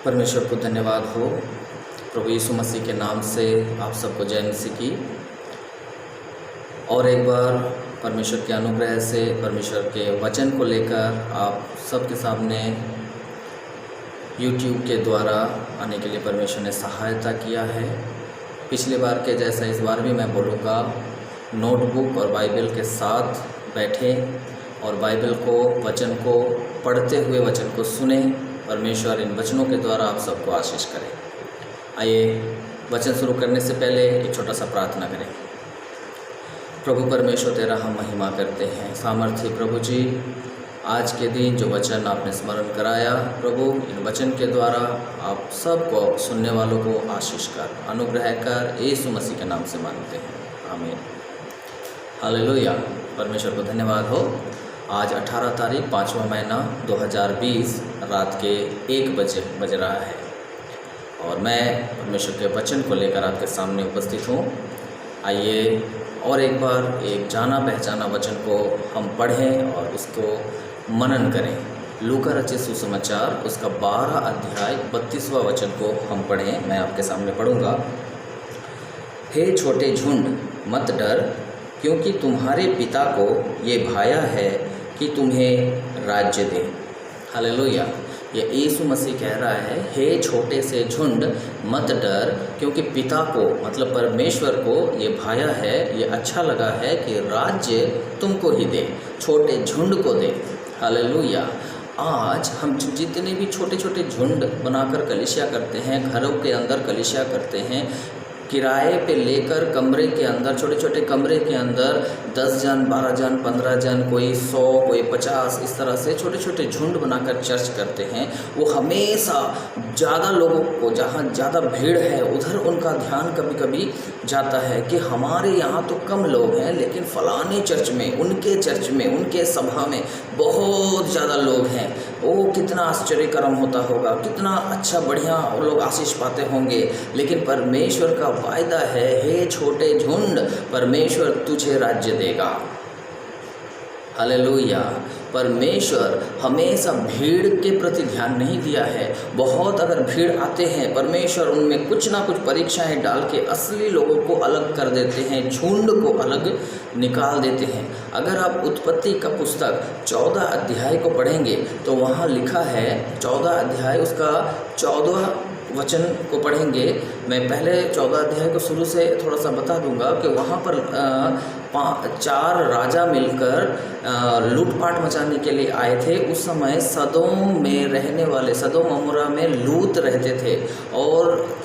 परमेश्वर को धन्यवाद हो। प्रभु यीशु मसीह के नाम से आप सबको जय मसीह की। और एक बार परमेश्वर के अनुग्रह से परमेश्वर के वचन को लेकर आप सबके सामने YouTube के द्वारा आने के लिए परमेश्वर ने सहायता किया है। पिछली बार के जैसा इस बार भी मैं बोलूँगा, नोटबुक और बाइबल के साथ बैठें और बाइबल को, वचन को पढ़ते हुए वचन को सुने। परमेश्वर इन वचनों के द्वारा आप सबको आशीष करें। आइए वचन शुरू करने से पहले एक छोटा सा प्रार्थना करें। प्रभु परमेश्वर तेरा हम महिमा करते हैं। सामर्थ्य प्रभु जी, आज के दिन जो वचन आपने स्मरण कराया प्रभु, इन वचन के द्वारा आप सबको, सुनने वालों को आशीष कर, अनुग्रह कर, यीशु मसीह के नाम से मांगते हैं, आमीन। हालेलुया। परमेश्वर को धन्यवाद हो। आज 18 तारीख 5वां महीना 2020 रात के 1 बज रहा है और मैं परमेश्वर के वचन को लेकर आपके सामने उपस्थित हूँ। आइए और एक बार एक जाना पहचाना वचन को हम पढ़ें और उसको मनन करें। लूका रचित सुसमाचार उसका 12 अध्याय 32वां वचन को हम पढ़ें। मैं आपके सामने पढ़ूँगा। हे छोटे झुंड, मत डर, क्योंकि तुम्हारे पिता को ये भाया है कि तुम्हें राज्य दे। हालेलुया। ये यीशु मसीह कह रहा है, हे छोटे से झुंड, मत डर, क्योंकि पिता को, मतलब परमेश्वर को ये भाया है, ये अच्छा लगा है कि राज्य तुमको ही दे, छोटे झुंड को दे। हालेलुया। आज हम जितने भी छोटे छोटे झुंड बनाकर कलीसिया करते हैं, घरों के अंदर कलीसिया करते हैं, किराए पे लेकर कमरे के अंदर, छोटे छोटे कमरे के अंदर 10 जन, 12 जन, 15 जन, कोई 100, कोई 50, इस तरह से छोटे छोटे झुंड बनाकर चर्च करते हैं। वो हमेशा ज़्यादा लोगों को, जहाँ ज़्यादा भीड़ है उधर उनका ध्यान कभी कभी जाता है कि हमारे यहाँ तो कम लोग हैं, लेकिन फलाने चर्च में, उनके चर्च में, उनके सभा में बहुत ज़्यादा लोग हैं। वो कितना आश्चर्यकरम होता होगा, कितना अच्छा बढ़िया लोग आशीष पाते होंगे। लेकिन परमेश्वर का वायदा है, हे छोटे झुंड, परमेश्वर तुझे राज्य देगा। हालेलुया। परमेश्वर हमेशा भीड़ के प्रति ध्यान नहीं दिया है। बहुत अगर भीड़ आते हैं, परमेश्वर उनमें कुछ ना कुछ परीक्षाएं डाल के असली लोगों को अलग कर देते हैं, झुंड को अलग निकाल देते हैं। अगर आप उत्पत्ति का पुस्तक 14 अध्याय को पढ़ेंगे तो वहाँ लिखा है, 14 अध्याय उसका 14 वचन को पढ़ेंगे। मैं पहले 14 अध्याय को शुरू से थोड़ा सा बता दूंगा कि वहाँ पर 4 राजा मिलकर लूटपाट मचाने के लिए आए थे। उस समय सदोम में रहने वाले, सदोम अमोरा में लूत रहते थे और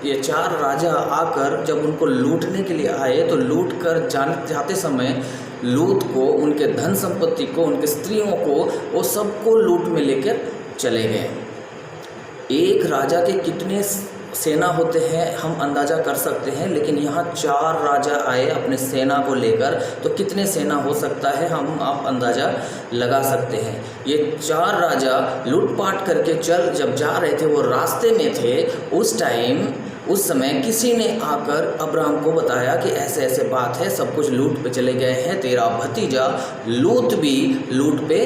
ये 4 राजा आकर जब उनको लूटने के लिए आए तो लूट कर जाते समय लूत को, उनके धन संपत्ति को, उनके स्त्रियों को, वो सबको लूट में लेकर चले गए। एक राजा के कितने सेना होते हैं हम अंदाज़ा कर सकते हैं, लेकिन यहाँ 4 राजा आए अपने सेना को लेकर, तो कितने सेना हो सकता है आप अंदाज़ा लगा सकते हैं। ये 4 राजा लूटपाट करके जब जा रहे थे, वो रास्ते में थे, उस समय किसी ने आकर अब्राहम को बताया कि ऐसे ऐसे बात है, सब कुछ लूट पे चले गए हैं, तेरा भतीजा लूत भी लूट पे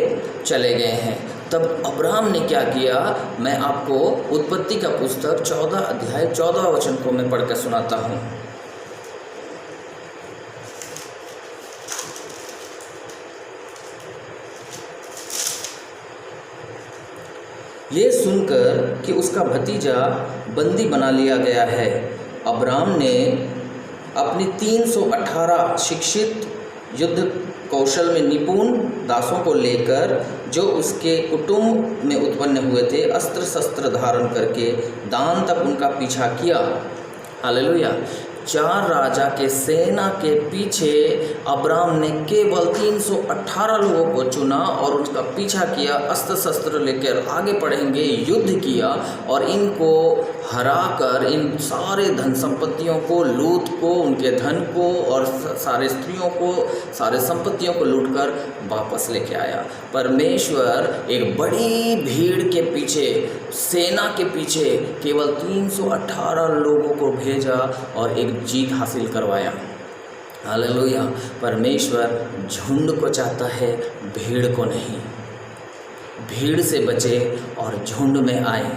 चले गए हैं। तब अब्राहम ने क्या किया, मैं आपको उत्पत्ति का पुस्तक 14 अध्याय 14 वचन को मैं पढ़कर सुनाता हूँ। ये सुनकर कि उसका भतीजा बंदी बना लिया गया है, अब्राहम ने अपनी 318 शिक्षित, युद्ध कौशल में निपुण दासों को लेकर, जो उसके कुटुंब में उत्पन्न हुए थे, अस्त्र शस्त्र धारण करके दान तक उनका पीछा किया। हालेलुया। 4 राजा के सेना के पीछे अब्राहम ने केवल 318 लोगों को चुना और उनका पीछा किया, अस्त्र शस्त्र लेकर आगे बढ़ेंगे, युद्ध किया और इनको हराकर इन सारे धन संपत्तियों को, लूत को, उनके धन को और सारे स्त्रियों को, सारे संपत्तियों को लूटकर वापस लेके आया। परमेश्वर एक बड़ी भीड़ के पीछे, सेना के पीछे केवल 318 लोगों को भेजा और एक जीत हासिल करवाया। हालेलुया। परमेश्वर झुंड को चाहता है, भीड़ को नहीं। भीड़ से बचे और झुंड में आए।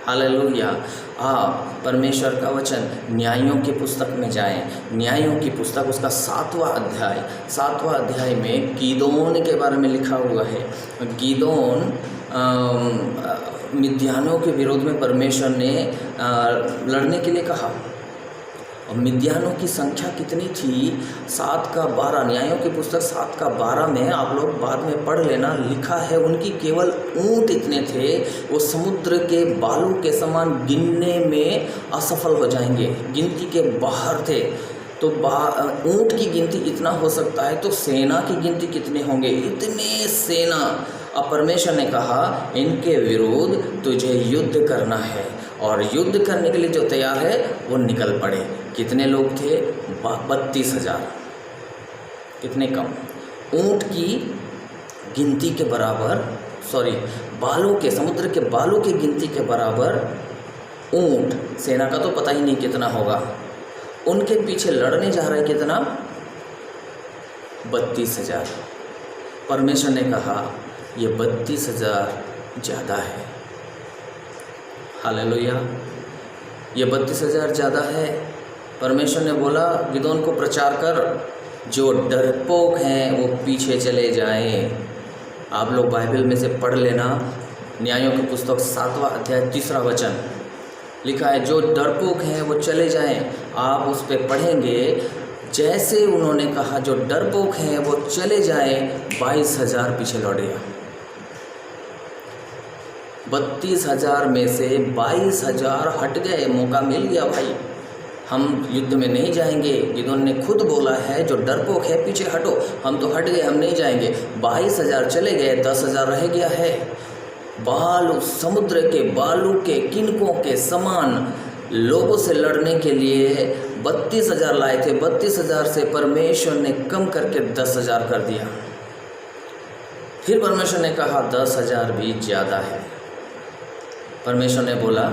हालेलुया। आप परमेश्वर का वचन न्यायों की पुस्तक में जाएं। न्यायों की पुस्तक उसका 7वां अध्याय में गीदोन के बारे में लिखा हुआ है। गीदोन मिद्यानों के विरोध में परमेश्वर ने लड़ने के लिए कहा। और मिद्यानों की संख्या कितनी थी? 7 का 12, न्यायों की पुस्तक 7 का 12 में आप लोग बाद में पढ़ लेना, लिखा है उनकी केवल ऊंट इतने थे, वो समुद्र के बालू के समान गिनने में असफल हो जाएंगे, गिनती के बाहर थे। तो ऊंट की गिनती इतना हो सकता है, तो सेना की गिनती कितने होंगे? इतने सेना। अब परमेश्वर ने कहा इनके विरुद्ध तुझे युद्ध करना है, और युद्ध करने के लिए जो तैयार है वो निकल पड़े। कितने लोग थे? 32,000। कितने कम? ऊंट की गिनती के बराबर, बालों के, समुद्र के बालों की गिनती के बराबर ऊंट। सेना का तो पता ही नहीं कितना होगा। उनके पीछे लड़ने जा रहा है कितना? 32,000। परमेश्वर ने कहा ये 32,000 ज़्यादा है। हालेलुया। ये 32,000 ज़्यादा है। परमेश्वर ने बोला गिदोन को प्रचार कर, जो डरपोक हैं वो पीछे चले जाएं। आप लोग बाइबल में से पढ़ लेना, न्यायों की पुस्तक 7वां अध्याय 3रा वचन लिखा है, जो डरपोक हैं वो चले जाएं। आप उस पर पढ़ेंगे, जैसे उन्होंने कहा जो डरपोक हैं वो चले जाएं, 22,000 पीछे लौट गया। 32,000 में से 22,000 हट गए। मौका मिल गया भाई, हम युद्ध में नहीं जाएंगे। गिदोन ने खुद बोला है जो डरपोक है पीछे हटो, हम तो हट गए, हम नहीं जाएंगे। 22,000 चले गए, 10,000 रह गया है। बालू, समुद्र के बालू के किनकों के समान लोगों से लड़ने के लिए 32,000 लाए थे। 32,000 से परमेश्वर ने कम करके 10,000 कर दिया। फिर परमेश्वर ने कहा 10,000 भी ज़्यादा है। परमेश्वर ने बोला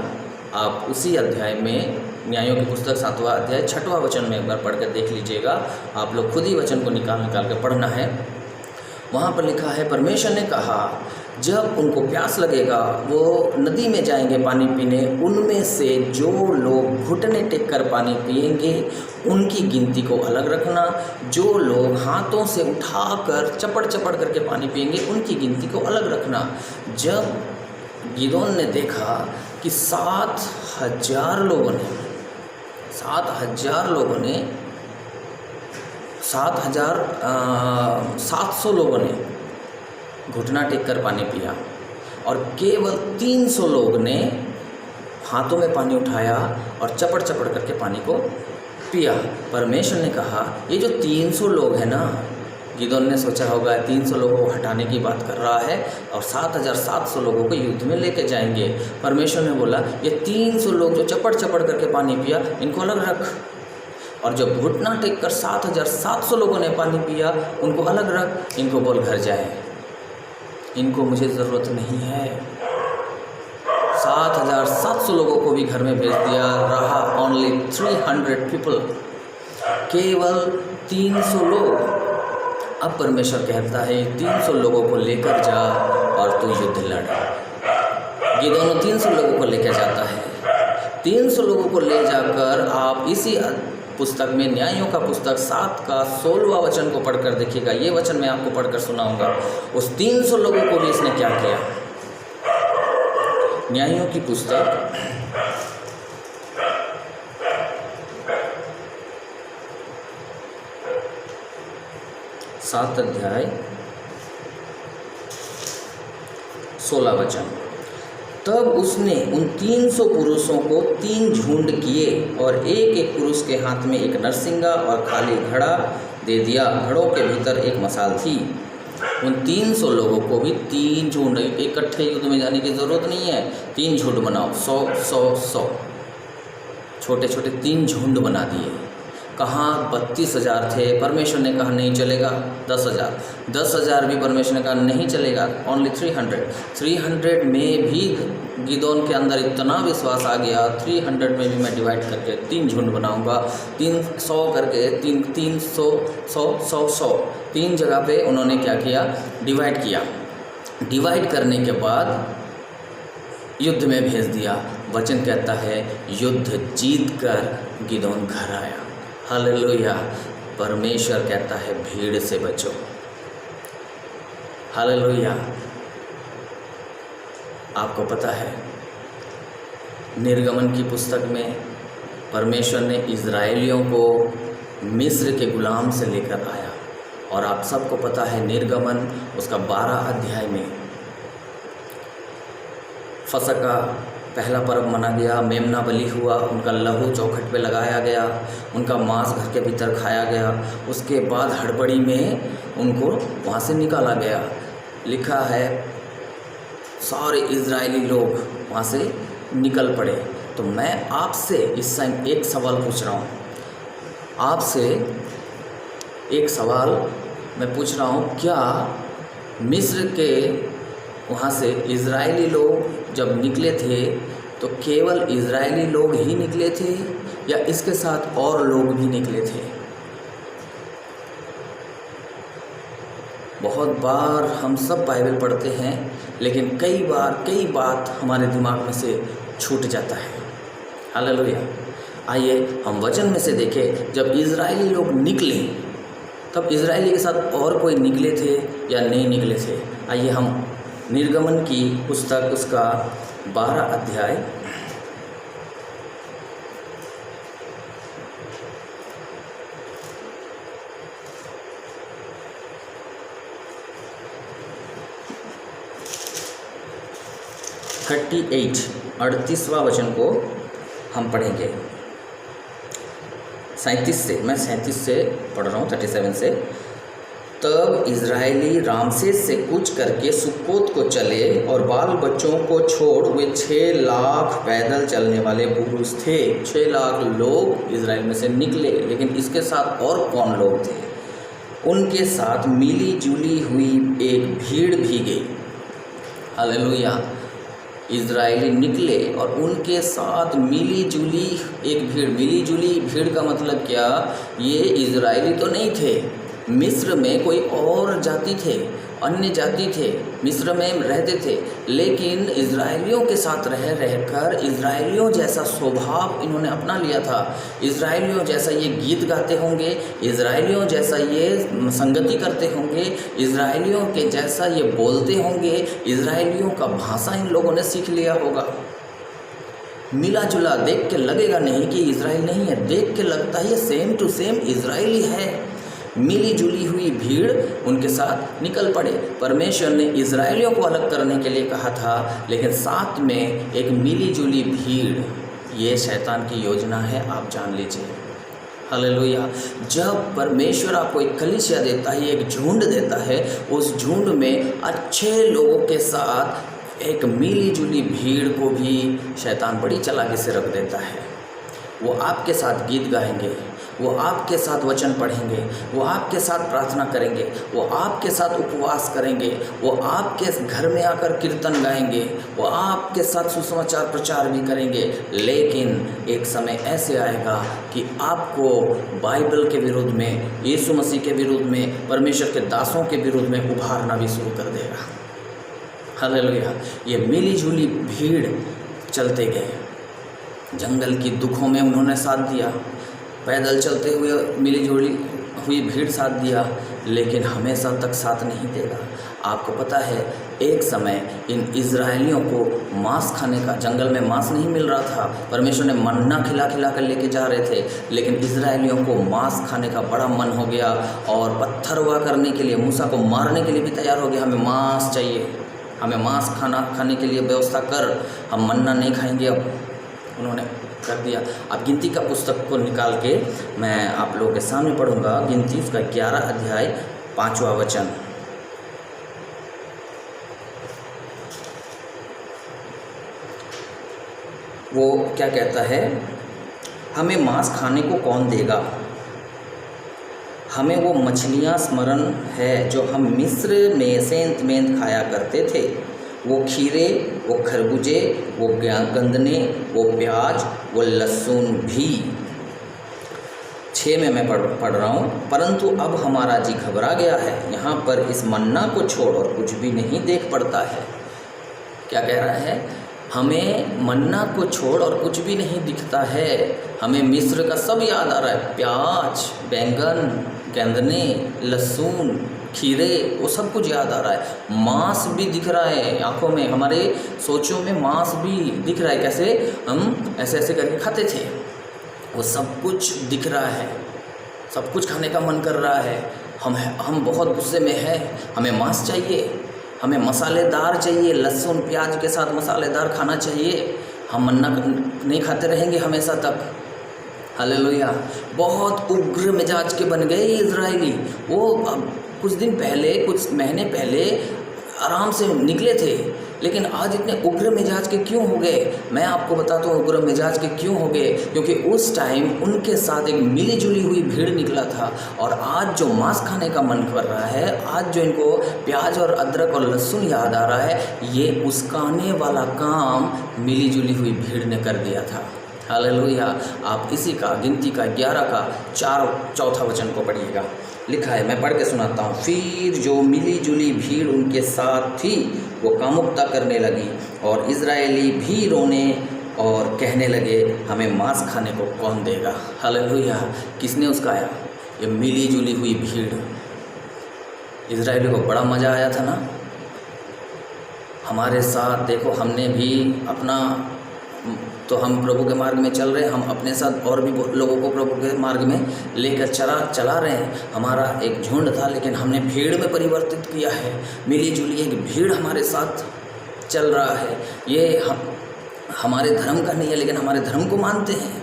आप उसी अध्याय में, न्यायों की पुस्तक 7वां अध्याय 6वां वचन में एक बार पढ़ कर देख लीजिएगा। आप लोग खुद ही वचन को निकाल के पढ़ना है। वहाँ पर लिखा है, परमेश्वर ने कहा जब उनको प्यास लगेगा वो नदी में जाएंगे पानी पीने, उनमें से जो लोग घुटने टेक कर पानी पिएंगे उनकी गिनती को अलग रखना। जो लोग हाथों से उठाकर चपड़ चपड़ करके पानी पिएंगे उनकी गिनती को अलग रखना। जब गिदोन ने देखा कि 7,000 लोगों ने 7,700 लोगों ने घुटना टेक कर पानी पिया और केवल 300 लोग ने हाथों में पानी उठाया और चपड़ चपड़ करके पानी को पिया। परमेश्वर ने कहा ये जो 300 लोग हैं ना, गिदोन ने सोचा होगा 300 लोगों को हटाने की बात कर रहा है और 7,700 लोगों को युद्ध में लेके जाएंगे। परमेश्वर ने बोला ये 300 लोग जो चपड़ चपड़ करके पानी पिया इनको अलग रख, और जो घुटना टेक कर 7,700 लोगों ने पानी पिया उनको अलग रख। इनको बोल घर जाए, इनको मुझे ज़रूरत नहीं है। 7,700 लोगों को भी घर में भेज दिया। रहा ओनली 300 पीपल, केवल 300 लोग। अब परमेश्वर कहता है 300 लोगों को लेकर जा और तू युद्ध लड़। ये दोनों 300 लोगों को लेकर जाता है। 300 लोगों को ले जाकर आप इसी पुस्तक में, न्यायों का पुस्तक 7 का 16वां वचन को पढ़कर देखिएगा। ये वचन मैं आपको पढ़कर सुनाऊंगा। उस 300 लोगों को भी इसने क्या किया। न्यायों की पुस्तक 7 अध्याय 16 वचन। तब उसने उन 300 पुरुषों को 3 झुंड किए और एक एक पुरुष के हाथ में एक नरसिंगा और खाली घड़ा दे दिया। घड़ों के भीतर एक मसाल थी। उन 300 लोगों को भी 3 झुंड, इकट्ठे युद्ध में जाने की ज़रूरत नहीं है। 3 झुंड बनाओ, 100 छोटे छोटे 3 झुंड बना दिए। कहाँ 32,000 थे। परमेश्वर ने कहा नहीं चलेगा। 10,000 भी परमेश्वर ने कहा नहीं चलेगा। ओनली 300 में भी गिदोन के अंदर इतना विश्वास आ गया। 300 में भी मैं डिवाइड करके 3 झुंड बनाऊंगा। 300 करके 300 100 3 जगह पे उन्होंने क्या किया, डिवाइड किया। डिवाइड करने के बाद युद्ध में भेज दिया। वचन कहता है युद्ध जीत कर गिदोन घर आया। हालेलुया। परमेश्वर कहता है भीड़ से बचो। हालेलुया। आपको पता है निर्गमन की पुस्तक में परमेश्वर ने इज़राइलियों को मिस्र के गुलाम से लेकर आया, और आप सबको पता है निर्गमन उसका 12 अध्याय में फसह का पहला पर्व मना गया, मेमना बलि हुआ, उनका लहू चौखट पे लगाया गया, उनका मांस घर के भीतर खाया गया। उसके बाद हड़बड़ी में उनको वहाँ से निकाला गया। लिखा है सारे इजरायली लोग वहाँ से निकल पड़े। तो मैं आपसे इस टाइम एक सवाल पूछ रहा हूँ, आपसे एक सवाल मैं पूछ रहा हूँ, क्या मिस्र के वहाँ से इजरायली लोग जब निकले थे तो केवल इजरायली लोग ही निकले थे या इसके साथ और लोग भी निकले थे? बहुत बार हम सब बाइबल पढ़ते हैं, लेकिन कई बात हमारे दिमाग में से छूट जाता है। हालेलुया। आइए हम वचन में से देखें, जब इजरायली लोग निकले तब इजरायली के साथ और कोई निकले थे या नहीं निकले थे? आइए हम निर्गमन की पुस्तक उसका 12 अध्याय (38) 38वां वचन को हम पढ़ेंगे। 37 से, मैं 37 से पढ़ रहा हूँ, 37 से। तब इजरायली रामसेस से कूच करके सुक्कोत को चले, और बाल बच्चों को छोड़ वे 6 लाख पैदल चलने वाले पुरुष थे। 6 लाख लोग इजराइल में से निकले, लेकिन इसके साथ और कौन लोग थे? उनके साथ मिली जुली हुई एक भीड़ भी गई। हालेलुया। इजरायली निकले और उनके साथ मिली जुली एक भीड़। मिली जुली भीड़ का मतलब क्या? ये इजरायली तो नहीं थे, मिस्र में कोई और जाति थे, अन्य जाति थे, मिस्र में रहते थे, लेकिन इजरायलियों के साथ रहकर इजरायलियों जैसा स्वभाव इन्होंने अपना लिया था। इजरायलियों जैसा ये गीत गाते होंगे, इजरायलियों जैसा ये संगति करते होंगे, इजरायलियों के जैसा ये बोलते होंगे, इजरायलियों का भाषा इन लोगों ने सीख लिया होगा। मिला जुला देख के लगेगा नहीं कि इजराइल नहीं है, देख के लगता है ये सेम टू सेम इजरायली है। मिली जुली हुई भीड़ उनके साथ निकल पड़े। परमेश्वर ने इजरायलियों को अलग करने के लिए कहा था, लेकिन साथ में एक मिली जुली भीड़, ये शैतान की योजना है, आप जान लीजिए। हालेलुया। जब परमेश्वर आपको एक कलीसिया देता है, एक झुंड देता है, उस झुंड में अच्छे लोगों के साथ एक मिली जुली भीड़ को भी शैतान बड़ी चालाकी से रख देता है। वो आपके साथ गीत गाएंगे, वो आपके साथ वचन पढ़ेंगे, वो आपके साथ प्रार्थना करेंगे, वो आपके साथ उपवास करेंगे, वो आपके घर में आकर कीर्तन गाएंगे, वो आपके साथ सुसमाचार प्रचार भी करेंगे। लेकिन एक समय ऐसे आएगा कि आपको बाइबल के विरुद्ध में, यीशु मसीह के विरुद्ध में, परमेश्वर के दासों के विरुद्ध में उभारना भी शुरू कर देगा। हालेलुया। ये मिली जुली भीड़ चलते गए, जंगल की दुखों में उन्होंने साथ दिया, पैदल चलते हुए मिली जुली हुई भीड़ साथ दिया, लेकिन हमेशा तक साथ नहीं देगा। आपको पता है एक समय इन इजरायलियों को मांस खाने का, जंगल में मांस नहीं मिल रहा था, परमेश्वर ने मन्ना खिला खिला कर लेके जा रहे थे, लेकिन इजरायलियों को मांस खाने का बड़ा मन हो गया और पत्थर हुआ करने के लिए, मूसा को मारने के लिए भी तैयार हो गया। हमें मांस चाहिए, हमें मांस खाने के लिए व्यवस्था कर, हम मन्ना नहीं खाएंगे। अब उन्होंने कर दिया। अब गिनती का पुस्तक को निकाल के मैं आप लोगों के सामने पढ़ूंगा। गिनती उसका 11 अध्याय 5वां वचन। वो क्या कहता है? हमें मांस खाने को कौन देगा? हमें वो मछलियाँ स्मरण है जो हम मिस्र में सेंत मेंत खाया करते थे, वो खीरे, वो खरबूजे, वो गंदने, वो प्याज, वो लहसुन भी। 6 में मैं पढ़ रहा हूँ। परंतु अब हमारा जी घबरा गया है, यहाँ पर इस मन्ना को छोड़ और कुछ भी नहीं देख पड़ता है। क्या कह रहा है? हमें मन्ना को छोड़ और कुछ भी नहीं दिखता है। हमें मिस्र का सब याद आ रहा है, प्याज, बैंगन, गेंदने, लहसुन, खीरे, वो सब कुछ याद आ रहा है। मांस भी दिख रहा है आँखों में, हमारे सोचों में मांस भी दिख रहा है, कैसे हम ऐसे ऐसे करके खाते थे, वो सब कुछ दिख रहा है, सब कुछ खाने का मन कर रहा है। हम बहुत गुस्से में हैं, हमें मांस चाहिए, हमें मसालेदार चाहिए, लहसुन प्याज के साथ मसालेदार खाना चाहिए। हम मन्ना नहीं खाते रहेंगे हमेशा तक। हालेलुया। बहुत उग्र मिजाज के बन गए इजरायली। वो अब कुछ दिन पहले, कुछ महीने पहले आराम से निकले थे, लेकिन आज इतने उग्र मिजाज के क्यों हो गए? मैं आपको बताता हूँ उग्र मिजाज के क्यों हो गए। क्योंकि उस टाइम उनके साथ एक मिली जुली हुई भीड़ निकला था, और आज जो मांस खाने का मन कर रहा है, आज जो इनको प्याज और अदरक और लहसुन याद आ रहा है, ये उसकाने वाला काम मिली जुली हुई भीड़ ने कर दिया था। हालेलुया। आप इसी का गिनती का 11 का 4 वचन को पढ़िएगा। लिखा है, मैं पढ़ के सुनाता हूँ। फिर जो मिली जुली भीड़ उनके साथ थी वो कामुकता करने लगी, और इजरायली भी रोने और कहने लगे, हमें मांस खाने को कौन देगा। हालेलुया। किसने उसकाया? ये मिली जुली हुई भीड़। इजरायली को बड़ा मज़ा आया था ना। हमारे साथ देखो, हमने भी अपना, तो हम प्रभु के मार्ग में चल रहे हैं, हम अपने साथ और भी लोगों को प्रभु के मार्ग में लेकर चला रहे हैं। हमारा एक झुंड था, लेकिन हमने भीड़ में परिवर्तित किया है। मिली जुली एक भीड़ हमारे साथ चल रहा है। ये हमारे धर्म का नहीं है, लेकिन हमारे धर्म को मानते हैं,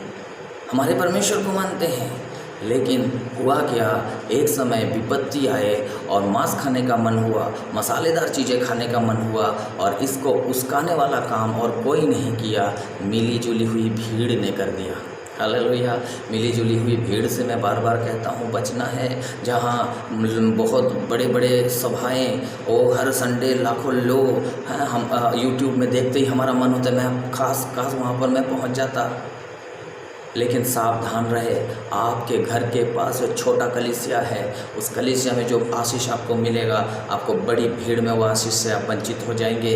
हमारे परमेश्वर को मानते हैं। लेकिन हुआ क्या, एक समय विपत्ति आए और मांस खाने का मन हुआ, मसालेदार चीज़ें खाने का मन हुआ, और इसको उसकाने वाला काम और कोई नहीं किया, मिली जुली हुई भीड़ ने कर दिया। हालेलुया। मिली जुली हुई भीड़ से मैं बार बार कहता हूँ बचना है। जहाँ बहुत बड़े बड़े सभाएं, वो हर संडे लाखों लोग हैं, हम यूट्यूब में देखते ही हमारा मन होता है मैं काश वहाँ पर मैं पहुँच जाता। लेकिन सावधान रहे, आपके घर के पास जो छोटा कलीसिया है, उस कलीसिया में जो आशीष आपको मिलेगा, आपको बड़ी भीड़ में वो आशीष से आप वंचित हो जाएंगे।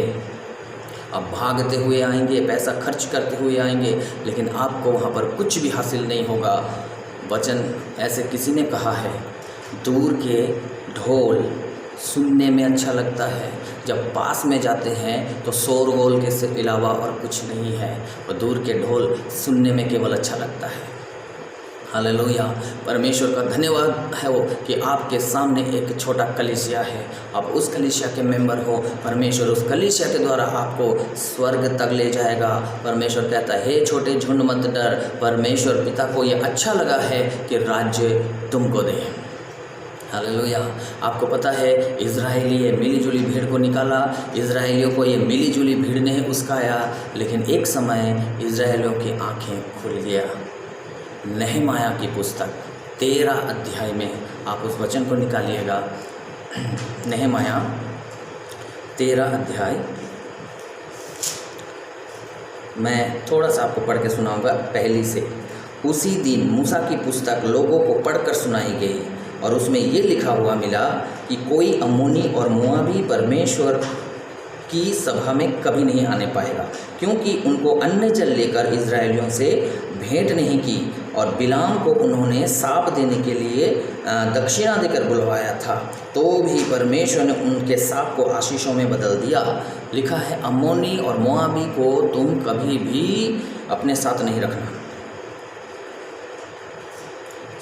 आप भागते हुए आएंगे, पैसा खर्च करते हुए आएंगे, लेकिन आपको वहाँ पर कुछ भी हासिल नहीं होगा। वचन ऐसे किसी ने कहा है, दूर के ढोल सुनने में अच्छा लगता है, जब पास में जाते हैं तो शोरगुल के से अलावा और कुछ नहीं है। और दूर के ढोल सुनने में केवल अच्छा लगता है। हालेलुया। परमेश्वर का धन्यवाद है वो कि आपके सामने एक छोटा कलीसिया है, आप उस कलीसिया के मेंबर हो। परमेश्वर उस कलीसिया के द्वारा आपको स्वर्ग तक ले जाएगा। परमेश्वर कहता है, हे छोटे झुंड मत डर, परमेश्वर पिता को ये अच्छा लगा है कि राज्य तुमको दे। हालेलुया। आपको पता है, इजरायली ये मिली जुली भीड़ को निकाला, इजरायलियों को ये मिली जुली भीड़ ने उसकाया, लेकिन एक समय इजरायलियों की आंखें खुल गया। नहमाया की पुस्तक 13 अध्याय में आप उस वचन को निकालिएगा। नहमाया 13 अध्याय, मैं थोड़ा सा आपको पढ़ के सुनाऊंगा पहली से। उसी दिन मूसा की पुस्तक लोगों को पढ़कर सुनाई गई, और उसमें ये लिखा हुआ मिला कि कोई अम्मोनी और मोआबी परमेश्वर की सभा में कभी नहीं आने पाएगा, क्योंकि उनको अन्य जल लेकर इजरायलियों से भेंट नहीं की, और बिलाम को उन्होंने साप देने के लिए दक्षिणा देकर बुलवाया था, तो भी परमेश्वर ने उनके साप को आशीषों में बदल दिया। लिखा है, अम्मोनी और मोआबी को तुम कभी भी अपने साथ नहीं रखना,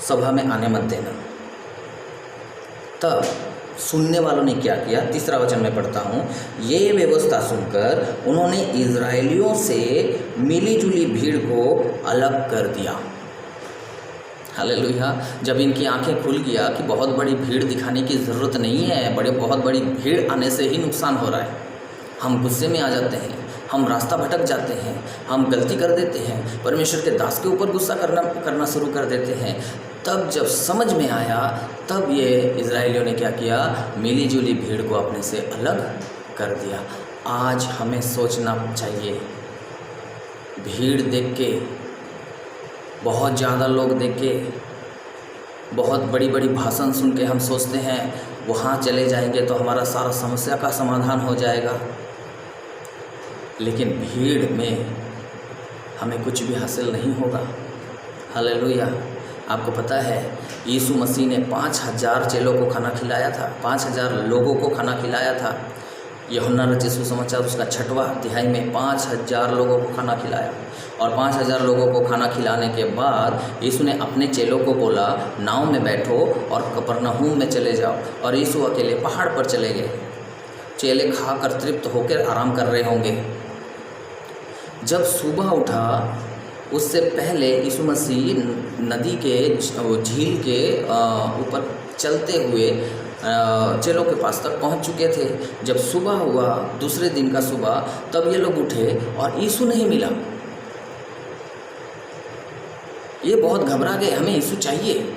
सभा में आने मत देना। तब सुनने वालों ने क्या किया? तीसरा वचन में पढ़ता हूँ, ये व्यवस्था सुनकर उन्होंने इजरायलियों से मिली जुली भीड़ को अलग कर दिया। हालेलुया। जब इनकी आंखें खुल गया कि बहुत बड़ी भीड़ दिखाने की ज़रूरत नहीं है, बहुत बड़ी भीड़ आने से ही नुकसान हो रहा है, हम गुस्से में आ जाते हैं, हम रास्ता भटक जाते हैं, हम गलती कर देते हैं, परमेश्वर के दास के ऊपर गुस्सा करना शुरू कर देते हैं। तब जब समझ में आया, तब ये इजरायलियों ने क्या किया? मिली जुली भीड़ को अपने से अलग कर दिया। आज हमें सोचना चाहिए, भीड़ देख के, बहुत ज़्यादा लोग देख के, बहुत बड़ी बड़ी भाषण सुन के हम सोचते हैं वहाँ चले जाएंगे तो हमारा सारा समस्या का समाधान हो जाएगा। लेकिन भीड़ में हमें कुछ भी हासिल नहीं होगा। हालेलुया। आपको पता है यीशु मसीह ने 5000 चेलों को खाना खिलाया था, 5000 लोगों को खाना खिलाया था। यूहन्ना रचित सुसमाचार उसका 6वां अध्याय में 5000 लोगों को खाना खिलाया। और 5000 लोगों को खाना खिलाने के बाद यीशु ने अपने चेलों को बोला नाव में बैठो और कफरनहूम में चले जाओ। और यीशु अकेले पहाड़ पर चले गए। चेले खाकर तृप्त होकर आराम कर रहे होंगे। जब सुबह उठा उससे पहले यीशु मसीह नदी के झील के ऊपर चलते हुए चेलों के पास तक पहुंच चुके थे। जब सुबह हुआ, दूसरे दिन का सुबह, तब ये लोग उठे और यीशु नहीं मिला। ये बहुत घबरा गए, हमें यीशु चाहिए।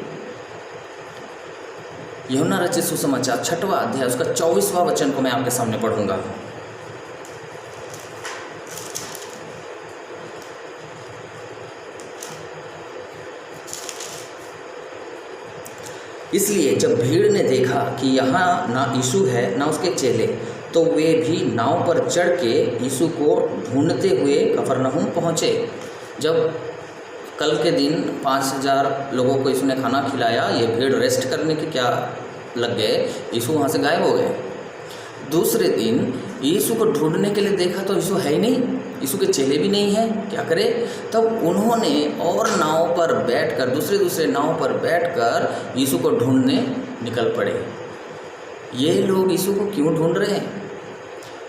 यूहन्ना रचित सुसमाचार 6वां अध्याय उसका 24वां वचन को मैं आपके सामने पढ़ूंगा। इसलिए जब भीड़ ने देखा कि यहाँ ना यीशु है ना उसके चेले, तो वे भी नाव पर चढ़ के यीशु को ढूंढते हुए कफरनहूम पहुँचे। जब कल के दिन 5000 लोगों को यीशु ने खाना खिलाया, ये भीड़ रेस्ट करने के क्या लग गए, यीशु वहाँ से गायब हो गए। दूसरे दिन यीशु को ढूंढने के लिए देखा तो यीशु है ही नहीं, यीशु के चेले भी नहीं हैं, क्या करें। तब उन्होंने और नाव पर बैठकर दूसरे नाव पर बैठकर यीशु को ढूंढने निकल पड़े। ये लोग यीशु को क्यों ढूंढ रहे हैं?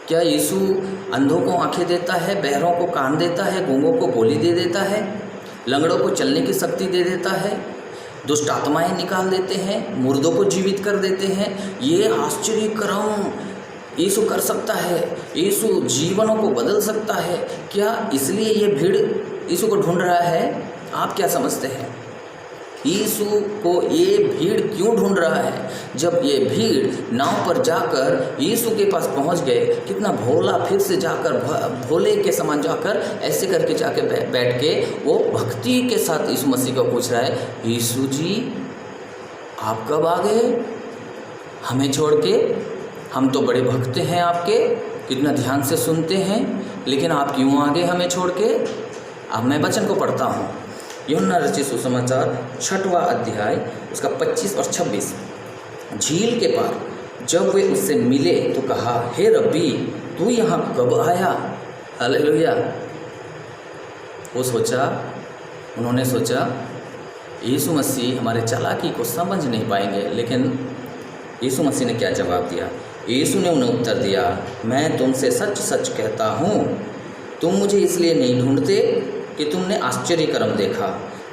क्या यीशु अंधों को आंखें देता है, बहरों को कान देता है, गूंगों को बोली दे देता है, लंगड़ों को चलने की शक्ति दे देता है, दुष्ट आत्माएं निकाल देते हैं, मुर्दों को जीवित कर देते हैं? ये आश्चर्य कर्म यीशु कर सकता है, यीशु जीवनों को बदल सकता है। क्या इसलिए ये भीड़ यीशु को ढूंढ रहा है? आप क्या समझते हैं? यीशु को ये भीड़ क्यों ढूंढ रहा है? जब ये भीड़ नाव पर जाकर यीशु के पास पहुंच गए, कितना भोला, फिर से जाकर भोले के समान जाकर ऐसे करके जाके बैठ के वो भक्ति के साथ यीशु मसीह को पूछ रहा है, यीशु जी आप कब आ गए हमें छोड़ के? हम तो बड़े भक्त हैं आपके, कितना ध्यान से सुनते हैं, लेकिन आप क्यों आ गए हमें छोड़ के? अब मैं वचन को पढ़ता हूँ। यूहन्ना रचित सुसमाचार 6वां अध्याय उसका 25 और 26। झील के पार जब वे उससे मिले तो कहा, हे रब्बी तू यहाँ कब आया? हालेलुया। उन्होंने सोचा यीशु मसीह हमारे चालाकी को समझ नहीं पाएंगे, लेकिन यीशु मसीह ने क्या जवाब दिया? यीशु ने उन्हें उत्तर दिया, मैं तुमसे सच सच कहता हूँ, तुम मुझे इसलिए नहीं ढूंढते कि तुमने आश्चर्य कर्म देखा,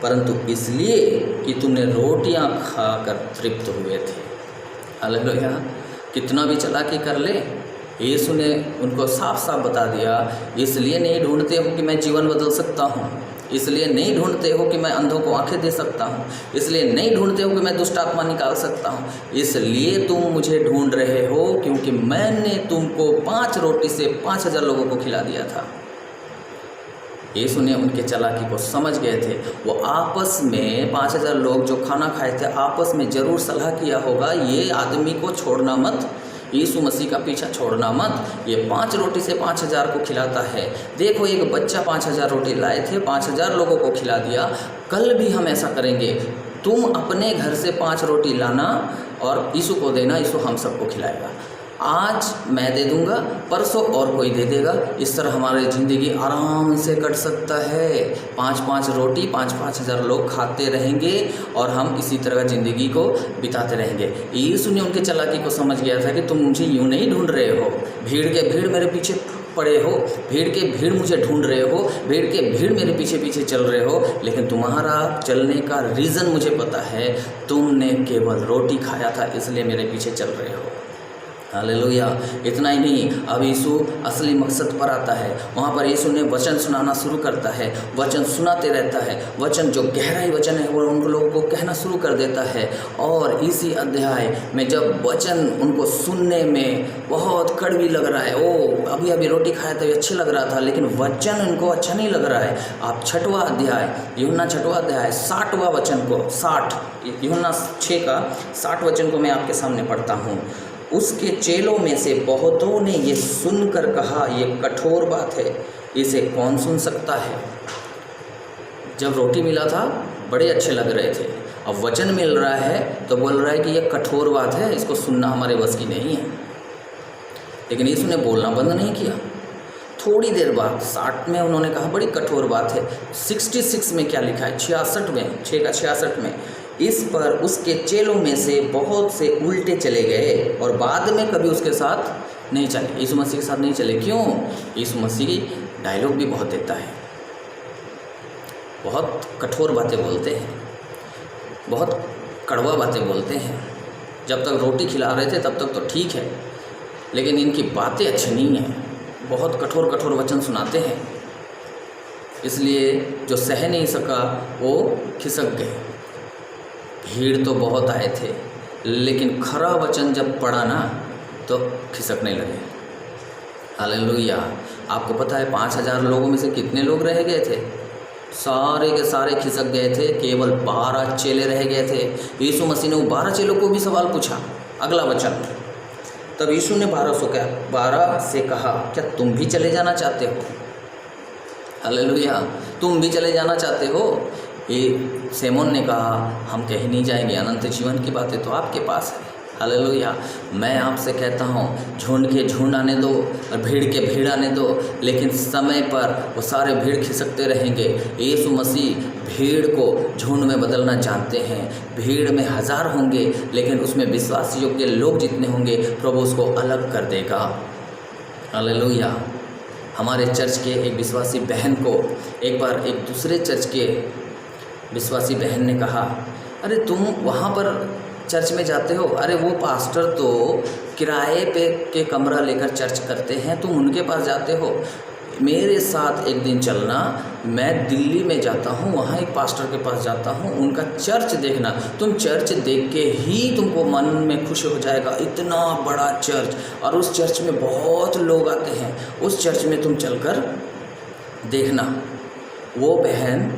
परंतु इसलिए कि तुमने रोटियां खाकर तृप्त हुए थे। हालेलुया। कितना भी चालाकी कर ले, यीशु ने उनको साफ साफ बता दिया, इसलिए नहीं ढूंढते हो कि मैं जीवन बदल सकता हूँ, इसलिए नहीं ढूंढते हो कि मैं अंधों को आंखें दे सकता हूँ, इसलिए नहीं ढूंढते हो कि मैं दुष्ट आत्मा निकाल सकता हूँ, इसलिए तुम मुझे ढूंढ रहे हो क्योंकि मैंने तुमको 5 रोटी से 5000 लोगों को खिला दिया था। यीशु ने उनके चालाकी को समझ गए थे। वो आपस में 5000 लोग जो खाना खाए थे, आपस में ज़रूर सलाह किया होगा, ये आदमी को छोड़ना मत, यीशु मसीह का पीछा छोड़ना मत, ये 5 रोटी से 5000 को खिलाता है। देखो एक बच्चा 5000 रोटी लाए थे, 5000 लोगों को खिला दिया। कल भी हम ऐसा करेंगे, तुम अपने घर से 5 रोटी लाना और यीशु को देना, यीशु हम सबको खिलाएगा। आज मैं दे दूंगा, परसों और कोई दे देगा। इस तरह हमारी ज़िंदगी आराम से कट सकता है। 5-5 रोटी 5-5 हज़ार लोग खाते रहेंगे और हम इसी तरह ज़िंदगी को बिताते रहेंगे। यीशु ने उनके चालाकी को समझ गया था कि तुम मुझे यूँ नहीं ढूंढ रहे हो, भीड़ के भीड़ मेरे पीछे पड़े हो, भीड़ के भीड़ मुझे ढूंढ रहे हो, भीड़ के भीड़ मेरे पीछे पीछे चल रहे हो, लेकिन तुम्हारा चलने का रीज़न मुझे पता है, तुमने केवल रोटी खाया था इसलिए मेरे पीछे चल रहे हो। हालेलुया। इतना ही नहीं, अब यीशु असली मकसद पर आता है। वहाँ पर यीशु ने वचन सुनाना शुरू करता है, वचन सुनाते रहता है, वचन जो गहराई वचन है वो उन लोगों को कहना शुरू कर देता है। और इसी अध्याय में जब वचन उनको सुनने में बहुत कड़वी लग रहा है, ओ अभी अभी रोटी खाया तो अच्छी लग रहा था, लेकिन वचन उनको अच्छा नहीं लग रहा है। आप 6वां अध्याय, यूहन्ना 6वां अध्याय 60वां वचन को, यूहन्ना 6 का 60 वचन को मैं आपके सामने पढ़ता हूँ। उसके चेलों में से बहुतों ने ये सुनकर कहा, ये कठोर बात है, इसे कौन सुन सकता है। जब रोटी मिला था बड़े अच्छे लग रहे थे, अब वचन मिल रहा है तो बोल रहा है कि यह कठोर बात है, इसको सुनना हमारे बस की नहीं है। लेकिन यीशु ने बोलना बंद नहीं किया। थोड़ी देर बाद 60 में उन्होंने कहा बड़ी कठोर बात है। 66 में क्या लिखा है, 66 में, 6 का 66 में, इस पर उसके चेलों में से बहुत से उल्टे चले गए और बाद में कभी उसके साथ नहीं चले, यीशु मसीह के साथ नहीं चले। क्यों? यीशु मसीह डायलॉग भी बहुत देता है, बहुत कठोर बातें बोलते हैं, बहुत कड़वा बातें बोलते हैं। जब तक रोटी खिला रहे थे तब तक तो ठीक है, लेकिन इनकी बातें अच्छी नहीं हैं, बहुत कठोर कठोर वचन सुनाते हैं। इसलिए जो सह नहीं सका वो खिसक गए। भीड़ तो बहुत आए थे, लेकिन खरा वचन जब पड़ा ना तो खिसकने लगे। हालेलुया। आपको पता है 5000 लोगों में से कितने लोग रह गए थे? सारे के सारे खिसक गए थे, केवल 12 चेले रह गए थे। यीशु मसीह ने 12 चेलों को भी सवाल पूछा। अगला वचन, तब यीशु ने 12 से कहा, क्या तुम भी चले जाना चाहते हो? हालेलुया। तुम भी चले जाना चाहते हो? ये सिमोन ने कहा, हम कहीं नहीं जाएंगे, अनंत जीवन की बातें तो आपके पास है। हालेलुया। मैं आपसे कहता हूँ, झुंड के झुंड आने दो और भीड़ के भीड़ आने दो, लेकिन समय पर वो सारे भीड़ खिसकते रहेंगे। यीशु मसीह भीड़ को झुंड में बदलना जानते हैं। भीड़ में 1000 होंगे, लेकिन उसमें विश्वास योग्य लोग जितने होंगे प्रभु उसको अलग कर देगा। हालेलुया। हमारे चर्च के एक विश्वासी बहन को एक बार एक दूसरे चर्च के विश्वासी बहन ने कहा, अरे तुम वहाँ पर चर्च में जाते हो, अरे वो पास्टर तो किराए पे के कमरा लेकर चर्च करते हैं, तुम उनके पास जाते हो। मेरे साथ एक दिन चलना, मैं दिल्ली में जाता हूँ, वहाँ एक पास्टर के पास जाता हूँ, उनका चर्च देखना। तुम चर्च देख के ही तुमको मन में खुश हो जाएगा, इतना बड़ा चर्च, और उस चर्च में बहुत लोग आते हैं, उस चर्च में तुम चलकर देखना। वो बहन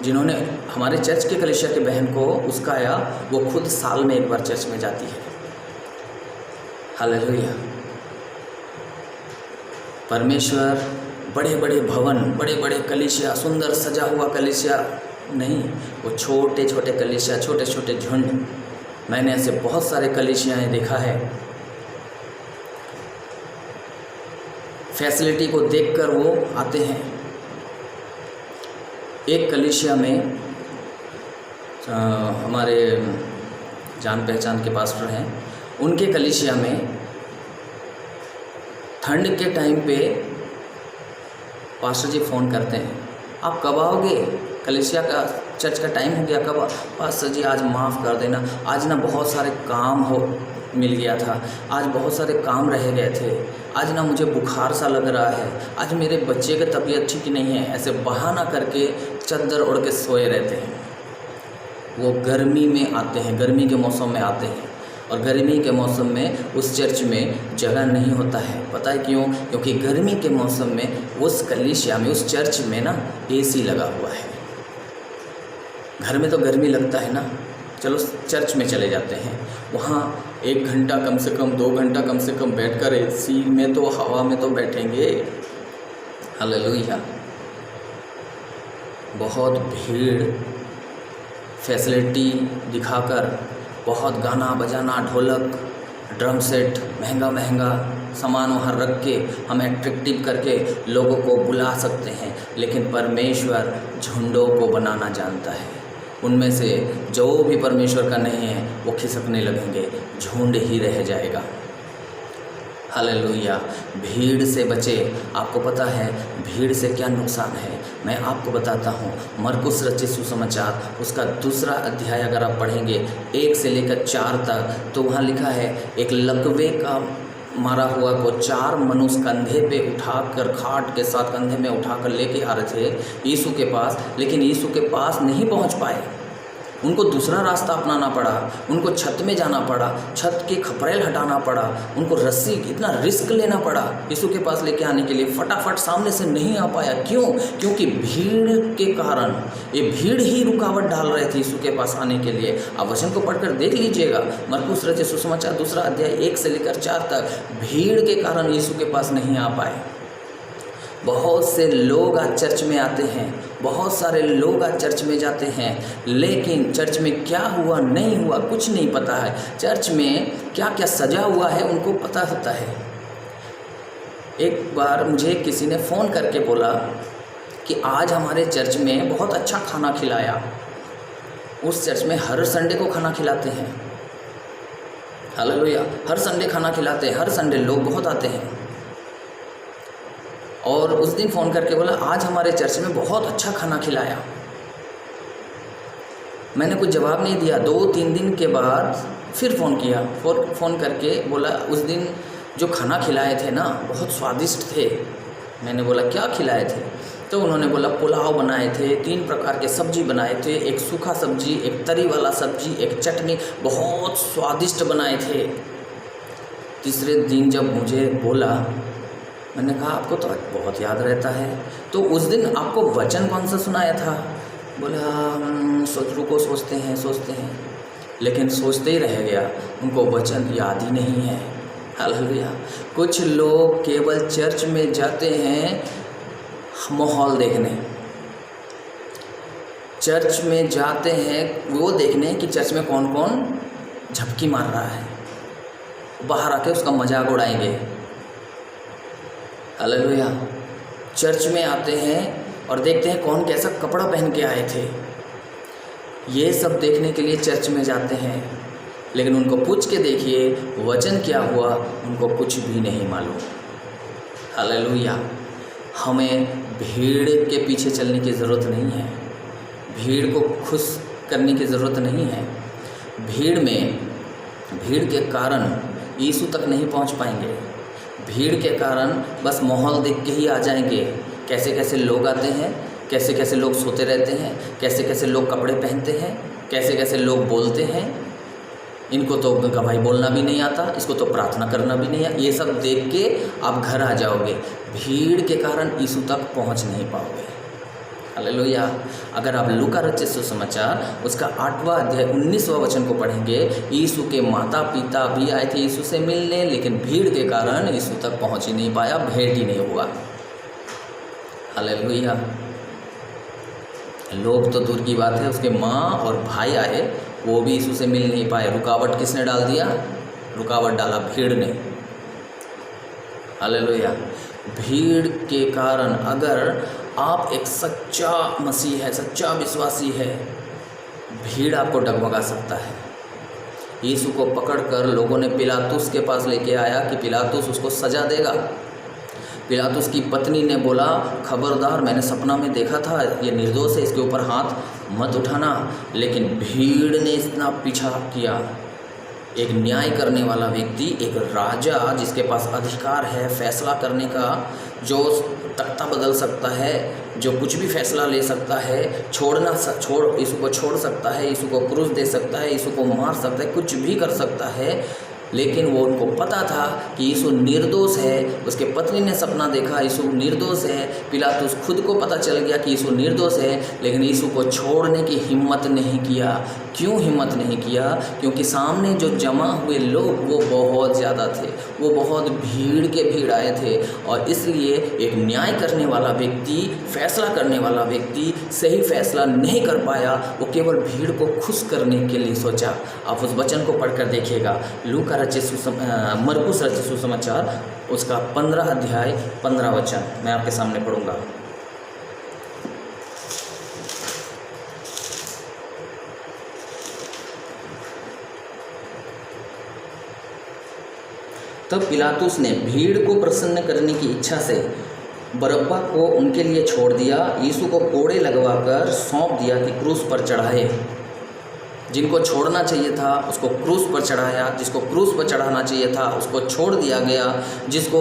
जिन्होंने हमारे चर्च के कलीसिया के बहन को उस्काया, वो खुद साल में एक बार चर्च में जाती है। हालेलुया। परमेश्वर बड़े बड़े भवन, बड़े बड़े कलीसिया, सुंदर सजा हुआ कलीसिया नहीं, वो छोटे छोटे कलीसिया, छोटे छोटे झुंड। मैंने ऐसे बहुत सारे कलीसियाएँ देखा है। फैसिलिटी को देखकर वो आते हैं। एक कलीसिया में हमारे जान पहचान के पास्टर हैं, उनके कलीसिया में ठंड के टाइम पे पास्टर जी फ़ोन करते हैं, आप कब आओगे? कलीसिया का चर्च का टाइम हो गया, कब? पास्टर जी आज माफ़ कर देना, आज ना बहुत सारे काम मिल गया था, आज बहुत सारे काम रह गए थे, आज ना मुझे बुखार सा लग रहा है, आज मेरे बच्चे की तबीयत ठीक नहीं है। ऐसे बहाना करके चद्दर ओढ़ के सोए रहते हैं। वो गर्मी में आते हैं, गर्मी के मौसम में आते हैं, और गर्मी के मौसम में उस चर्च में जगह नहीं होता है। पता है क्यों? क्योंकि गर्मी के मौसम में उस कलीसिया में, उस चर्च में ना AC लगा हुआ है। घर में तो गर्मी लगता है ना, चलो चर्च में चले जाते हैं, वहाँ 1 घंटा कम से कम, 2 घंटा कम से कम बैठकर AC में तो हवा में तो बैठेंगे। हालेलुया। बहुत भीड़, फैसिलिटी दिखाकर, बहुत गाना बजाना, ढोलक, ड्रम सेट, महंगा महंगा सामान वहाँ रख के हम एट्रैक्टिव करके लोगों को बुला सकते हैं, लेकिन परमेश्वर झुंडों को बनाना जानता है। उनमें से जो भी परमेश्वर का नहीं है वो खिसकने लगेंगे, झुंड ही रह जाएगा। हालेलुया। भीड़ से बचे। आपको पता है भीड़ से क्या नुकसान है? मैं आपको बताता हूँ। मरकुस रचित सुसमाचार उसका 2 अध्याय अगर आप पढ़ेंगे 1 से लेकर 4 तक, तो वहाँ लिखा है, एक लकवे का मारा हुआ को 4 मनुष्य कंधे पे उठाकर, खाट के साथ कंधे में उठाकर लेके आ रहे थे यीशु के पास, लेकिन यीशु के पास नहीं पहुँच पाए। उनको दूसरा रास्ता अपनाना पड़ा, उनको छत में जाना पड़ा, छत के खपरेल हटाना पड़ा, उनको रस्सी इतना रिस्क लेना पड़ा यीशु के पास लेके आने के लिए। फटाफट सामने से नहीं आ पाया। क्यों? क्योंकि भीड़ के कारण, ये भीड़ ही रुकावट डाल रहे थे यीशु के पास आने के लिए। आप वचन को पढ़कर देख लीजिएगा, मरकुस रचित सुसमाचार 2 अध्याय 1 से लेकर 4 तक। भीड़ के कारण यीशु के पास नहीं आ पाए। बहुत से लोग आज चर्च में आते हैं, बहुत सारे लोग आज चर्च में जाते हैं, लेकिन चर्च में क्या हुआ नहीं हुआ कुछ नहीं पता है। चर्च में क्या क्या सजा हुआ है उनको पता होता है। एक बार मुझे किसी ने फ़ोन करके बोला कि आज हमारे चर्च में बहुत अच्छा खाना खिलाया। उस चर्च में हर संडे को खाना खिलाते हैं। हालेलुया, हर संडे खाना खिलाते हैं, हर संडे लोग बहुत आते हैं। और उस दिन फ़ोन करके बोला आज हमारे चर्च में बहुत अच्छा खाना खिलाया। मैंने कुछ जवाब नहीं दिया। 2-3 दिन के बाद फिर फ़ोन किया, फ़ोन करके बोला उस दिन जो खाना खिलाए थे ना बहुत स्वादिष्ट थे। मैंने बोला क्या खिलाए थे? तो उन्होंने बोला पुलाव बनाए थे, 3 प्रकार के सब्जी बनाए थे, एक सूखा सब्जी, एक तरी वाला सब्जी, एक चटनी, बहुत स्वादिष्ट बनाए थे। तीसरे दिन जब मुझे बोला, मैंने कहा आपको तो बहुत याद रहता है, तो उस दिन आपको वचन कौन सा सुनाया था? बोला सोचते हैं, लेकिन सोचते ही रह गया, उनको वचन याद ही नहीं है। हालेलुया। कुछ लोग केवल चर्च में जाते हैं माहौल देखने, चर्च में जाते हैं वो देखने कि चर्च में कौन कौन झपकी मार रहा है, बाहर आके उसका मजाक उड़ाएंगे। हालेलुया। चर्च में आते हैं और देखते हैं कौन कैसा कपड़ा पहन के आए थे। ये सब देखने के लिए चर्च में जाते हैं, लेकिन उनको पूछ के देखिए वचन क्या हुआ, उनको कुछ भी नहीं मालूम। हालेलुया। हमें भीड़ के पीछे चलने की ज़रूरत नहीं है, भीड़ को खुश करने की ज़रूरत नहीं है। भीड़ के कारण यीशु तक नहीं पहुंच पाएंगे। भीड़ के कारण बस माहौल देख के ही आ जाएंगे। कैसे कैसे लोग आते हैं, कैसे कैसे लोग सोते रहते हैं, कैसे कैसे लोग कपड़े पहनते हैं, कैसे कैसे लोग बोलते हैं। इनको तो गवाही बोलना भी नहीं आता, इसको तो प्रार्थना करना भी नहीं आता। ये सब देख के आप घर आ जाओगे। भीड़ के कारण यीशु तक पहुंच नहीं पाओगे। हालेलुया। अगर आप लूका रचित सुसमाचार उसका 8वां अध्याय 19वां वचन को पढ़ेंगे, यीशु के माता पिता भी आए थे यीशु से मिलने, लेकिन भीड़ के कारण यीशु तक पहुंच ही नहीं पाया, भेंट ही नहीं हुआ। हालेलुया। लोग तो दूर की बात है, उसके माँ और भाई आए, वो भी यीशु से मिल नहीं पाए। रुकावट किसने डाल दिया? रुकावट डाला भीड़ ने। हालेलुया। भीड़ के कारण अगर आप एक सच्चा मसीह है, सच्चा विश्वासी है, भीड़ आपको डगमगा सकता है। यीशु को पकड़कर लोगों ने पिलातुस के पास लेके आया कि पिलातुस उसको सजा देगा। पिलातुस की पत्नी ने बोला खबरदार, मैंने सपना में देखा था, ये निर्दोष है, इसके ऊपर हाथ मत उठाना। लेकिन भीड़ ने इतना पीछा किया। एक न्याय करने वाला व्यक्ति, एक राजा जिसके पास अधिकार है फैसला करने का, जो तख्ता बदल सकता है, जो कुछ भी फैसला ले सकता है, यीशु को छोड़ सकता है, यीशु को क्रूस दे सकता है, यीशु को मार सकता है, कुछ भी कर सकता है। लेकिन वो उनको पता था कि यीशु निर्दोष है। उसके पत्नी ने सपना देखा यीशु निर्दोष है, पिलातुस खुद को पता चल गया कि यीशु निर्दोष है, लेकिन यीशु को छोड़ने की हिम्मत नहीं किया। क्यों हिम्मत नहीं किया? क्योंकि सामने जो जमा हुए लोग वो बहुत ज़्यादा थे, वो बहुत भीड़ के भीड़ आए थे। और इसलिए एक न्याय करने वाला व्यक्ति, फैसला करने वाला व्यक्ति सही फैसला नहीं कर पाया, वो केवल भीड़ को खुश करने के लिए सोचा। आप उस वचन को पढ़कर देखिएगा, लूका मरकुस रचित सुसमाचार उसका 15 अध्याय 15 वचन मैं आपके सामने पढ़ूंगा। तब पिलातुस ने भीड़ को प्रसन्न करने की इच्छा से बरअब्बा को उनके लिए छोड़ दिया, यीशु को कोड़े लगवाकर सौंप दिया कि क्रूस पर चढ़ाए। जिनको छोड़ना चाहिए था उसको क्रूस पर चढ़ाया, जिसको क्रूस पर चढ़ाना चाहिए था उसको छोड़ दिया गया, जिसको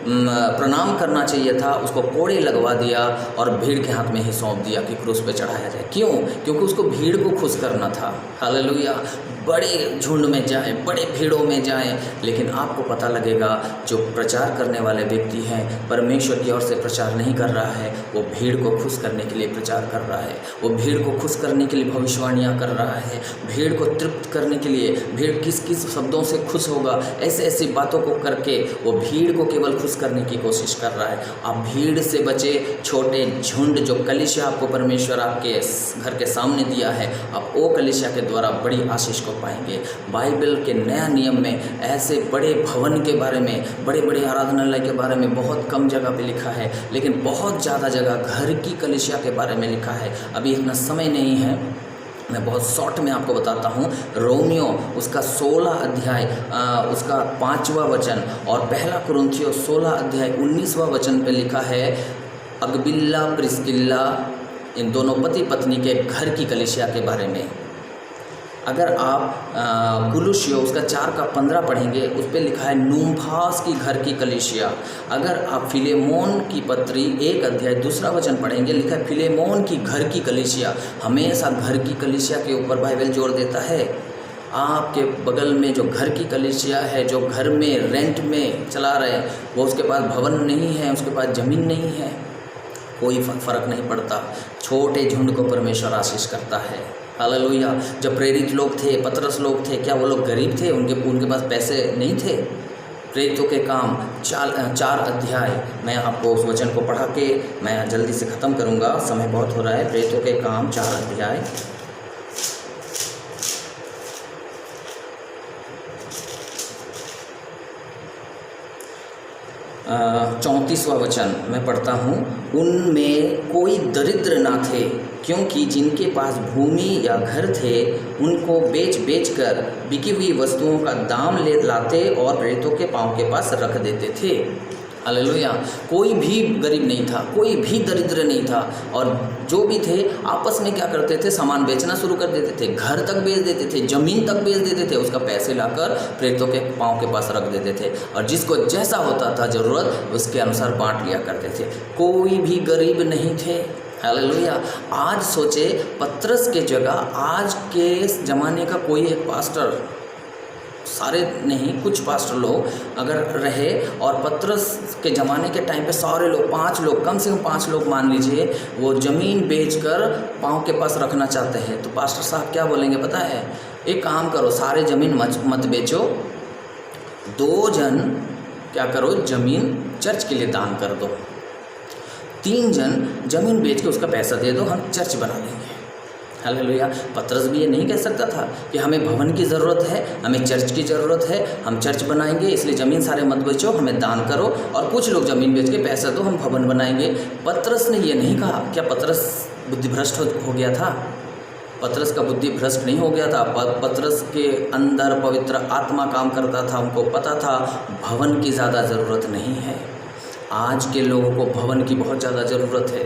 प्रणाम करना चाहिए था उसको कोड़े लगवा दिया और भीड़ के हाथ में ही सौंप दिया कि क्रूस पे चढ़ाया जाए। क्यों? क्योंकि उसको भीड़ को खुश करना था। हालेलुया। बड़े झुंड में जाए, बड़े भीड़ों में जाए, लेकिन आपको पता लगेगा जो प्रचार करने वाले व्यक्ति हैं परमेश्वर की ओर से प्रचार नहीं कर रहा है, वो भीड़ को खुश करने के लिए प्रचार कर रहा है, वो भीड़ को खुश करने के लिए भविष्यवाणियाँ कर रहा है, भीड़ को तृप्त करने के लिए भीड़ किस किस शब्दों से खुश होगा, ऐसे ऐसी बातों को करके वो भीड़ को केवल खुश करने की कोशिश कर रहा है। आप भीड़ से बचे, छोटे झुंड जो कलीसिया आपको परमेश्वर आपके घर के सामने दिया है, आप वो कलीसिया के द्वारा बड़ी आशीष को पाएंगे। बाइबल के नया नियम में ऐसे बड़े भवन के बारे में, बड़े बड़े आराधनालय के बारे में बहुत कम जगह पे लिखा है, लेकिन बहुत ज़्यादा जगह घर की कलीसिया के बारे में लिखा है। अभी इतना समय नहीं है, मैं बहुत शॉर्ट में आपको बताता हूँ। रोमियो उसका 16 अध्याय उसका 5वां वचन और पहला कुरिन्थियों 16 अध्याय 19वां वचन पे लिखा है, अगबिल्ला प्रिस्किल्ला इन दोनों पति पत्नी के घर की कलीसिया के बारे में। अगर आप कुलुसियों उसका 4:15 पढ़ेंगे, उस पर लिखा है नुम्फास की घर की कलीसिया। अगर आप फिलेमोन की पत्री 1 अध्याय 2 वचन पढ़ेंगे, लिखा है फिलेमोन की घर की कलीसिया। हमेशा घर की कलीसिया के ऊपर बाइबल जोर देता है। आपके बगल में जो घर की कलीसिया है, जो घर में रेंट में चला रहे, वो उसके पास भवन नहीं है, उसके पास ज़मीन नहीं है, कोई फ़र्क नहीं पड़ता। छोटे झुंड को परमेश्वर आशीष करता है। हालेलुया। जब प्रेरित लोग थे, पतरस लोग थे, क्या वो लोग गरीब थे? उनके पास पैसे नहीं थे? प्रेरितों के काम 4 अध्याय, मैं आपको उस वचन को पढ़ा के मैं जल्दी से ख़त्म करूँगा, समय बहुत हो रहा है। प्रेरितों के काम 4 अध्याय 34वां वचन मैं पढ़ता हूँ। उनमें कोई दरिद्र ना थे, क्योंकि जिनके पास भूमि या घर थे उनको बेच कर बिकी हुई वस्तुओं का दाम ले लाते और प्रेरितों के पाँव के पास रख देते थे। हालेलुया। कोई भी गरीब नहीं था, कोई भी दरिद्र नहीं था, और जो भी थे आपस में क्या करते थे? सामान बेचना शुरू कर देते थे, घर तक बेच देते थे, ज़मीन तक बेच देते थे, उसका पैसे लाकर प्रेरितों के पाँव के पास रख देते थे, और जिसको जैसा होता था ज़रूरत उसके अनुसार बांट लिया करते थे। कोई भी गरीब नहीं थे। हालेलुया। आज सोचे पतरस के जगह आज के ज़माने का कोई एक पास्टर, सारे नहीं, कुछ पास्टर लोग अगर रहे और पतरस के ज़माने के टाइम पे सारे लोग, 5 लोग, कम से कम 5 लोग मान लीजिए, वो ज़मीन बेचकर पाँव के पास रखना चाहते हैं, तो पास्टर साहब क्या बोलेंगे पता है? एक काम करो, सारे ज़मीन मत बेचो, 2 जन क्या करो, ज़मीन चर्च के लिए दान कर दो, 3 जन ज़मीन बेच के उसका पैसा दे दो, हम चर्च बना देंगे। हालेलुया। पतरस भी ये नहीं कह सकता था कि हमें भवन की ज़रूरत है, हमें चर्च की ज़रूरत है, हम चर्च बनाएंगे, इसलिए ज़मीन सारे मत बेचो, हमें दान करो और कुछ लोग ज़मीन बेच के पैसा दो, हम भवन बनाएंगे। पतरस ने ये नहीं कहा। क्या पतरस बुद्धिभ्रष्ट हो गया था? पतरस का बुद्धि भ्रष्ट नहीं हो गया था। पतरस के अंदर पवित्र आत्मा काम करता था, उनको पता था भवन की ज़्यादा ज़रूरत नहीं है। आज के लोगों को भवन की बहुत ज़्यादा ज़रूरत है।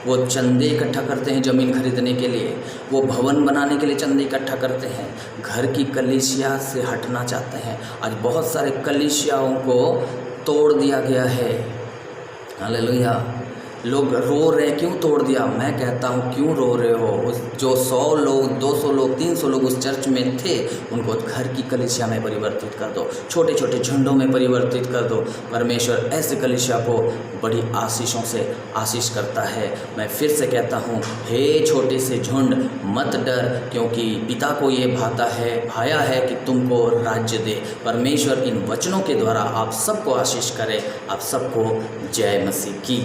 वो चंदे इकट्ठा करते हैं ज़मीन खरीदने के लिए, वो भवन बनाने के लिए चंदे इकट्ठा करते हैं, घर की कलीसिया से हटना चाहते हैं। आज बहुत सारे कलीसियाओं को तोड़ दिया गया है। हालेलुया। लोग रो रहे, क्यों तोड़ दिया? मैं कहता हूँ क्यों रो रहे हो? उस जो 100 लोग, 200 लोग, 300 लोग उस चर्च में थे, उनको घर की कलीसिया में परिवर्तित कर दो, छोटे छोटे झुंडों में परिवर्तित कर दो। परमेश्वर ऐसे कलीसिया को बड़ी आशीषों से आशीष करता है। मैं फिर से कहता हूँ, हे छोटे से झुंड, मत डर, क्योंकि पिता को ये भाया है कि तुमको राज्य दे। परमेश्वर इन वचनों के द्वारा आप सबको आशीष करे। आप सबको जय मसीह की।